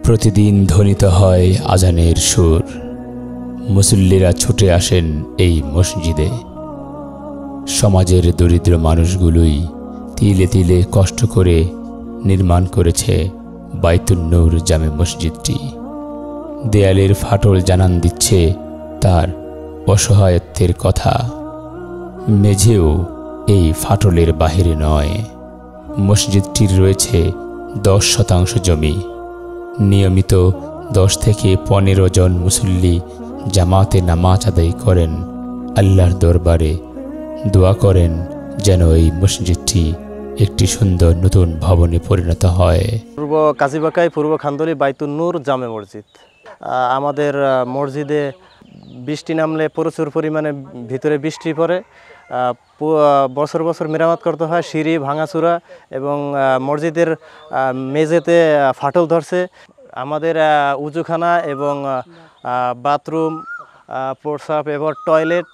প্রতিদিন ধ্বনিত হয় আজানের সুর। মুসল্লিরা ছুটে আসেন এই মসজিদে। সমাজের দরিদ্র মানুষগুলোই তিলে তিলে কষ্ট করে নির্মাণ করেছে বাইতুন নূর জামে মসজিদটি। দেয়ালের ফাটল জানান দিচ্ছে তার অসহায়ত্বের কথা। মেঝেও এই ফাটলের বাহিরে নয়। মসজিদটির রয়েছে 10% জমি। নিয়মিত 10 থেকে 15 জন মুসল্লি জামাতে নামাজ আদায় করেন। আল্লাহর দরবারে দোয়া করেন যেন এই মসজিদটি একটি সুন্দর নতুন ভবনে পরিণত হয়। পূর্ব কাজীবাকাই পূর্ব খান্দলি বাইতুন নূর জামে মসজিদ। আমাদের মসজিদে বৃষ্টি নামলে প্রচুর পরিমাণে ভিতরে বৃষ্টি পড়ে। বছর বছর মেরামত করতে হয়। সিঁড়ি ভাঙাচুরা এবং মসজিদের মেঝেতে ফাটল ধরছে। আমাদের উজুখানা এবং বাথরুম, প্রস্রাব এবং টয়লেট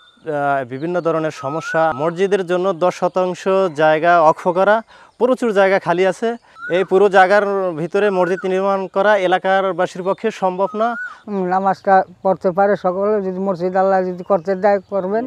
বিভিন্ন ধরনের সমস্যা। মসজিদের জন্য 10% জায়গা অক্ষ করা, প্রচুর জায়গা খালি আছে। এই পুরো জায়গার ভিতরে মসজিদ নির্মাণ করা এলাকার বাসীর পক্ষে সম্ভব না। নামাজটা পড়তে পারে সকলে, যদি মসজিদ আল্লাহ যদি করতে দেয় করবেন।